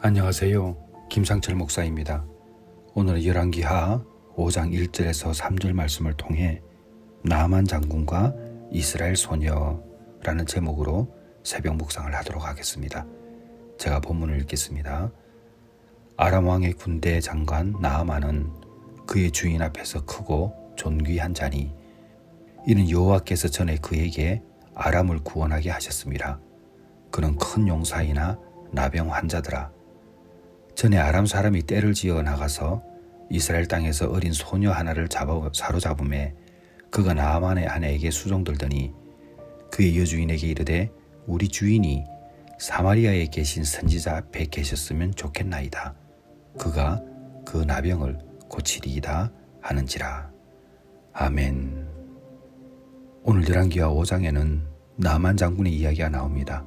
안녕하세요. 김상철 목사입니다. 오늘은 열왕기하 5장 1절에서 3절 말씀을 통해 나아만 장군과 이스라엘 소녀라는 제목으로 새벽 묵상을 하도록 하겠습니다. 제가 본문을 읽겠습니다. 아람 왕의 군대 장관 나아만은 그의 주인 앞에서 크고 존귀한 자니 이는 여호와께서 전에 그에게 아람을 구원하게 하셨습니다. 그는 큰 용사이나 나병 환자더라. 전에 아람 사람이 떼를 지어 나가서 이스라엘 땅에서 어린 소녀 하나를 사로잡음에 그가 나아만의 아내에게 수종들더니 그의 여주인에게 이르되 우리 주인이 사마리아에 계신 선지자 앞에 계셨으면 좋겠나이다. 그가 그 나병을 고치리이다 하는지라. 아멘. 오늘 열왕기하 5장에는 나아만 장군의 이야기가 나옵니다.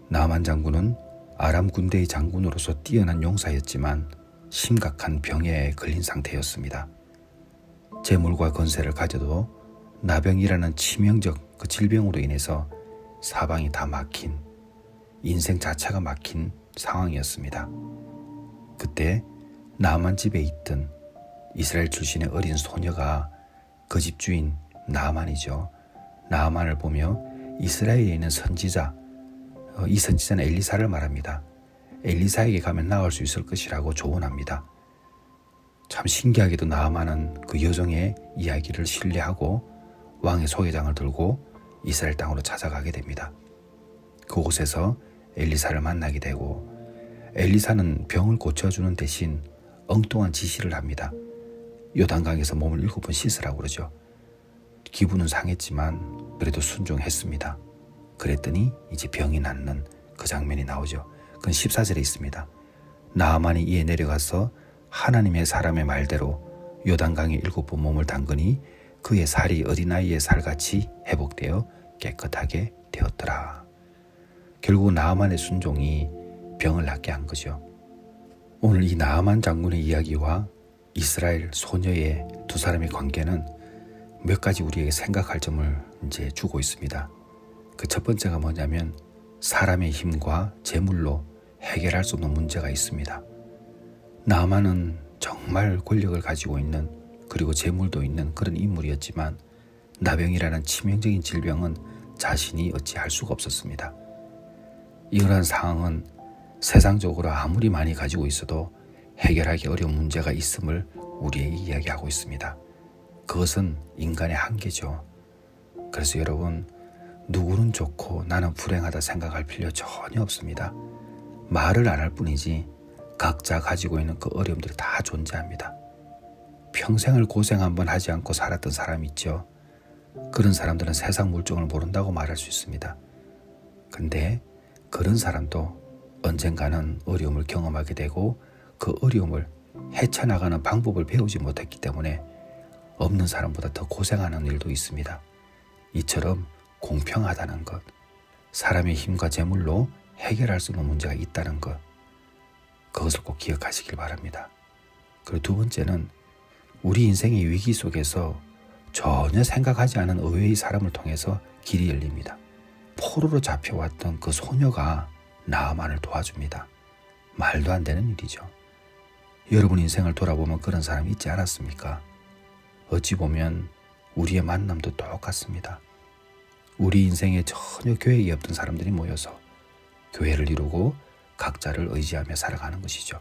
나아만 장군은 아람 군대의 장군으로서 뛰어난 용사였지만 심각한 병에 걸린 상태였습니다. 재물과 건세를 가져도 나병이라는 치명적 그 질병으로 인해서 사방이 다 막힌, 인생 자체가 막힌 상황이었습니다. 그때 나아만 집에 있던 이스라엘 출신의 어린 소녀가 그 집 주인 나아만이죠. 나아만을 보며 이스라엘에 있는 선지자, 이 선지자는 엘리사를 말합니다. 엘리사에게 가면 나을 수 있을 것이라고 조언합니다. 참 신기하게도 나아만은 그 여종의 이야기를 신뢰하고 왕의 소개장을 들고 이스라엘 땅으로 찾아가게 됩니다. 그곳에서 엘리사를 만나게 되고 엘리사는 병을 고쳐주는 대신 엉뚱한 지시를 합니다. 요단강에서 몸을 7번 씻으라고 그러죠. 기분은 상했지만 그래도 순종했습니다. 그랬더니 이제 병이 낫는 그 장면이 나오죠. 그건 14절에 있습니다. 나아만이 이에 내려가서 하나님의 사람의 말대로 요단강에 7번 몸을 담그니 그의 살이 어린아이의 살같이 회복되어 깨끗하게 되었더라. 결국 나아만의 순종이 병을 낫게 한 거죠. 오늘 이 나아만 장군의 이야기와 이스라엘 소녀의 두 사람의 관계는 몇 가지 우리에게 생각할 점을 이제 주고 있습니다. 그 첫 번째가 뭐냐면 사람의 힘과 재물로 해결할 수 없는 문제가 있습니다. 나아만은 정말 권력을 가지고 있는 그리고 재물도 있는 그런 인물이었지만 나병이라는 치명적인 질병은 자신이 어찌할 수가 없었습니다. 이러한 상황은 세상적으로 아무리 많이 가지고 있어도 해결하기 어려운 문제가 있음을 우리에게 이야기하고 있습니다. 그것은 인간의 한계죠. 그래서 여러분, 누구는 좋고 나는 불행하다 생각할 필요 전혀 없습니다. 말을 안 할 뿐이지 각자 가지고 있는 그 어려움들이 다 존재합니다. 평생을 고생 한번 하지 않고 살았던 사람이 있죠. 그런 사람들은 세상 물정을 모른다고 말할 수 있습니다. 근데 그런 사람도 언젠가는 어려움을 경험하게 되고 그 어려움을 헤쳐나가는 방법을 배우지 못했기 때문에 없는 사람보다 더 고생하는 일도 있습니다. 이처럼 공평하다는 것, 사람의 힘과 재물로 해결할 수 있는 문제가 있다는 것, 그것을 꼭 기억하시길 바랍니다. 그리고 두 번째는 우리 인생의 위기 속에서 전혀 생각하지 않은 의외의 사람을 통해서 길이 열립니다. 포로로 잡혀왔던 그 소녀가 나아만을 도와줍니다. 말도 안 되는 일이죠. 여러분 인생을 돌아보면 그런 사람이 있지 않았습니까? 어찌 보면 우리의 만남도 똑같습니다. 우리 인생에 전혀 계획이 없던 사람들이 모여서 교회를 이루고 각자를 의지하며 살아가는 것이죠.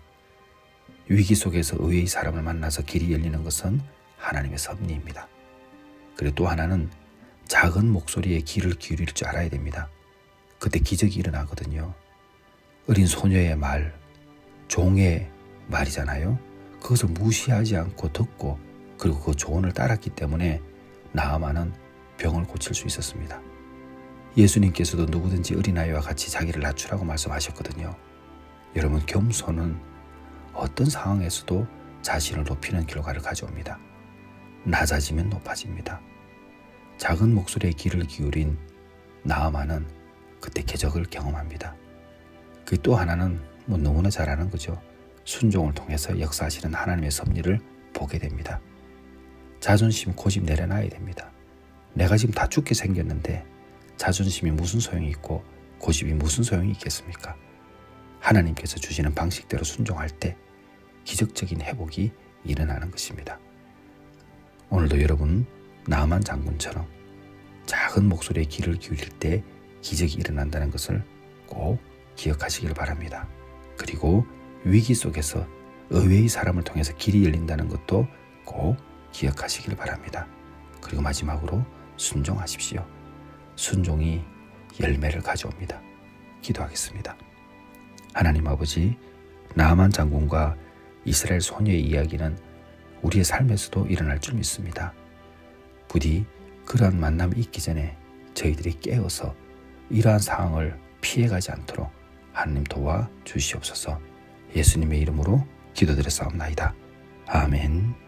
위기 속에서 의외의 사람을 만나서 길이 열리는 것은 하나님의 섭리입니다. 그리고 또 하나는 작은 목소리에 귀를 기울일 줄 알아야 됩니다. 그때 기적이 일어나거든요. 어린 소녀의 말, 종의 말이잖아요. 그것을 무시하지 않고 듣고 그리고 그 조언을 따랐기 때문에 나아만은 병을 고칠 수 있었습니다. 예수님께서도 누구든지 어린아이와 같이 자기를 낮추라고 말씀하셨거든요. 여러분, 겸손은 어떤 상황에서도 자신을 높이는 결과를 가져옵니다. 낮아지면 높아집니다. 작은 목소리에 귀를 기울인 나아만은 그때 기적을 경험합니다. 그 또 하나는 너무나 잘 아는 거죠. 순종을 통해서 역사하시는 하나님의 섭리를 보게 됩니다. 자존심, 고집 내려놔야 됩니다. 내가 지금 다 죽게 생겼는데 자존심이 무슨 소용이 있고 고집이 무슨 소용이 있겠습니까? 하나님께서 주시는 방식대로 순종할 때 기적적인 회복이 일어나는 것입니다. 오늘도 여러분 나만 장군처럼 작은 목소리에 귀를 기울일 때 기적이 일어난다는 것을 꼭 기억하시길 바랍니다. 그리고 위기 속에서 의외의 사람을 통해서 길이 열린다는 것도 꼭 기억하시길 바랍니다. 그리고 마지막으로 순종하십시오. 순종이 열매를 가져옵니다. 기도하겠습니다. 하나님 아버지, 나만 장군과 이스라엘 소녀의 이야기는 우리의 삶에서도 일어날 줄 믿습니다. 부디 그러한 만남이 있기 전에 저희들이 깨어서 이러한 상황을 피해가지 않도록 하나님 도와 주시옵소서. 예수님의 이름으로 기도드렸사옵나이다. 아멘.